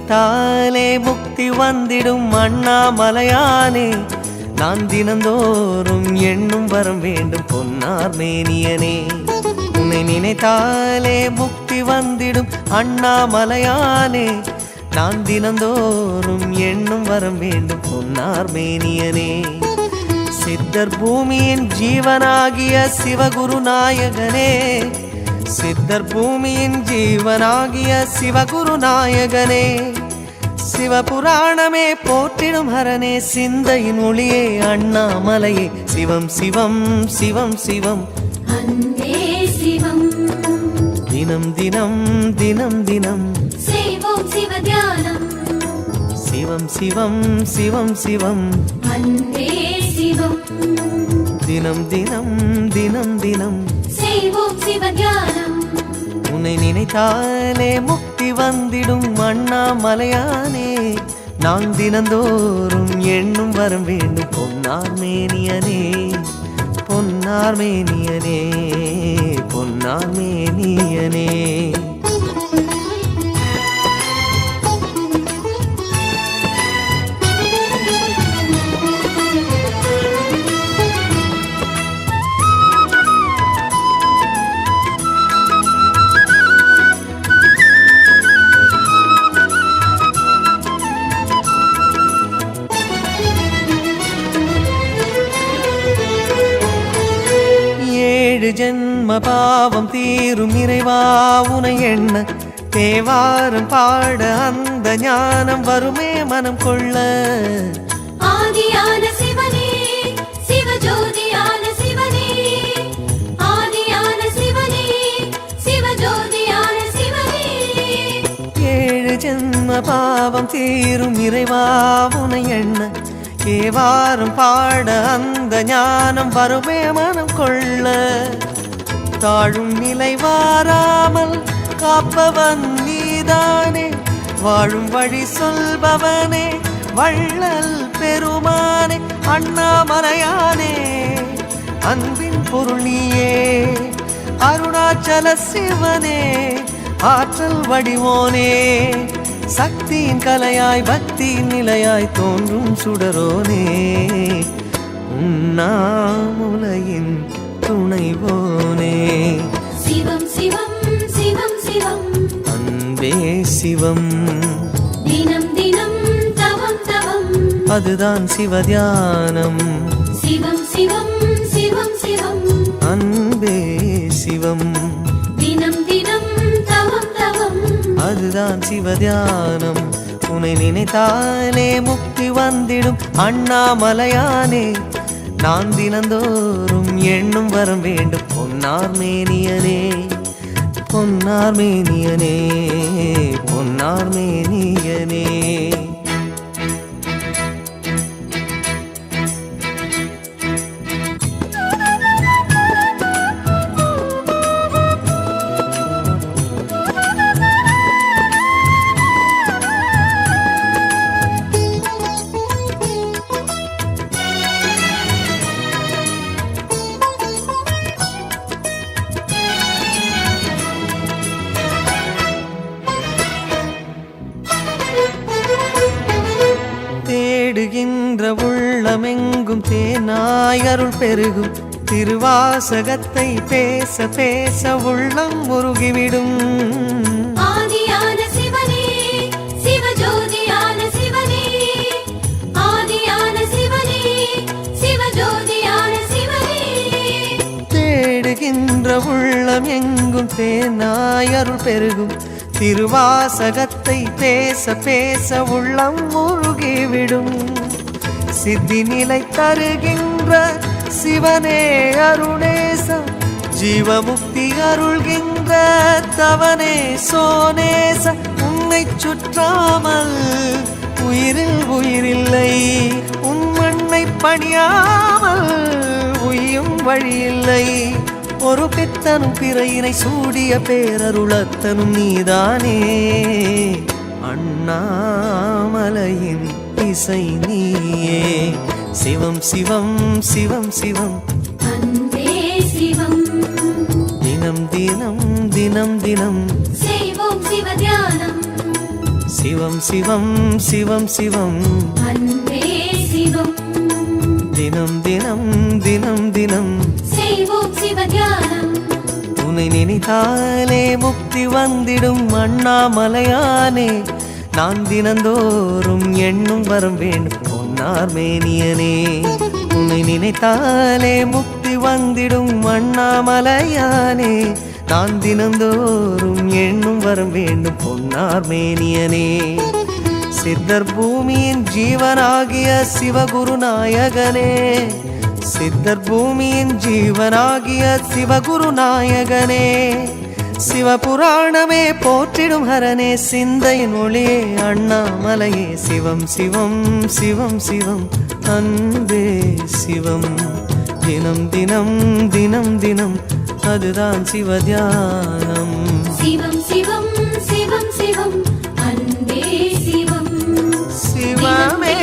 நினைத்தாலே முக்தி வந்திடும் அண்ணாமலையானே, நான் தினந்தோறும் எண்ணும் வரம் வேண்டும் பொன்னார் மேனியனே. உன்னை நினைத்தாலே முக்தி வந்திடும் அண்ணாமலையானே, நான் தினந்தோறும் எண்ணும் வரம் வேண்டும் பொன்னார் மேனியனே. சித்தர் பூமியின் ஜீவனாகிய சிவகுரு நாயகனே, சித்தர் பூமியின் ஜீவனாகிய சிவகுரு நாயகனே, சிவபுராணமே போற்றிடும் ஹரனே, சிந்தையின் ஒளியே அண்ணாமலையே, சிவம் சிவம் சிவம் சிவம் அன்பே சிவம். தினம் தினம் தினம் தினம் செய்வோம் சிவ தியானம். சிவம் சிவம் சிவம் சிவம் அன்பே சிவம். தினம் தினம் தினம் தினம் செய்வோம் சிவ தியானம். உன்னை நினைத்தாலே முக்தி வந்திடும் அண்ணாமலையானே, நான் தினந்தோறும் எண்ணும் வரம் வேண்டும் பொன்னார் மேனியனே, பொன்னார் மேனியனே, பொன்னார் மேனியனே. ஜென்ம பாவம் தீரும் இறைவா உனை எண்ண, தேவாரம் பாட அந்த ஞானம் வருமே மனம் கொள்ள. ஆதியான சிவனே சிவஜோதியான சிவனே, ஆதியான சிவனே சிவஜோதியான சிவனே. 7 ஜென்ம பாவம் தீரும் இறைவா உனை எண்ண, தேவாரம் பாட அந்த ஞானம் வருமே மனம் கொள்ள. தாழும் நிலை வாராமல் காப்பவன் நீதானே, வாழும் வழி சொல்பவனே வள்ளல் பெருமானே, அண்ணாமலையானே அன்பின் பொருள் நீயே, அருணாச்சல சிவனே ஆற்றல் வடிவோனே, சக்தியின் கலையாய் பக்தியின் நிலையாய் தோன்றும் சுடரோனே, உண்ணாமுலையின் துணைவோனே. சிவம் சிவம் சிவம் சிவம் அன்பே சிவம். தினம் தினம் தவம் தவம் அதுதான் சிவதியானம். சிவம் சிவம் சிவம் சிவம் அன்பே சிவம். தினம் தினம் தவம் தவம் அதுதான் சிவதியானம். உன்னை நினைத்தாலே முக்தி வந்திடும் அண்ணாமலையானே, நான் தினந்தோறும் எண்ணும் வரம் வேண்டும் பொன்னார் மேனியனே, பொன்னார் மேனியனே, பொன்னார் மேனியனே. தேடுகின்ற உள்ளமெங்கும் தேனாய் அருள் பெருகும், திருவாசகத்தை பேச பேச உள்ளம் முருகிவிடும். ஆதியான சிவனே சிவஜோதியான சிவனே, ஆதியான சிவனே சிவஜோதியான சிவனே. தேடுகின்ற உள்ளம் எங்கும் தேனாய் அருள் பெருகும், திருவாசகத்தை பேச பேச உள்ளம் முருகிவிடும். சித்தி நிலை தருகின்ற சிவனே அருணேச, ஜீவமுக்தி அருள்கின்ற தவனே சோனேச. உன்னை சுற்றாமல் உயிரில் உயிரில்லை, உன் மண்ணை பணியாமல் உய்யும் வழியில்லை. ஒரு பித்தனும் பிறையினை சூடிய பேரருளத்தனும் நீதானே, அண்ணாமலையின் இசை நீயே. சிவம் சிவம் சிவம் சிவம் அன்பே சிவம். தினம் தினம் தினம் தினம் செய்வோம் சிவ தியானம். சிவம் சிவம் சிவம் சிவம் சிவம் அன்பே சிவம் தினம் தினம் தினம் தினம் செய்வோம் சிவ தியானம் உன்னை நினைத்தாலே முக்தி வந்திடும் அண்ணாமலையானே நான் தினந்தோறும் எண்ணும் வரம் வேண்டும் பொன்னார் மேனியனே உன்னை நினைத்தாலே முக்தி வந்திடும் அண்ணாமலையானே நான் தினந்தோறும் எண்ணும் வரம் வேண்டும் பொன்னார் மேனியனே சித்தர் பூமியின் ஜீவனாகிய சிவகுரு நாயகனே சித்தர் பூமியின் ஜீவனாகிய சிவகுரு நாயகனே சிவபுராணமே போற்றிடும் ஹரனே சிந்தையின் ஒளியே அண்ணாமலையே சிவம் சிவம் சிவம் சிவம் அன்பே சிவம் தினம் தினம் தினம் தினம் அதுதான் சிவதியானம் சிவம் சிவம் சிவம் சிவம் அன்பே சிவம் சிவமே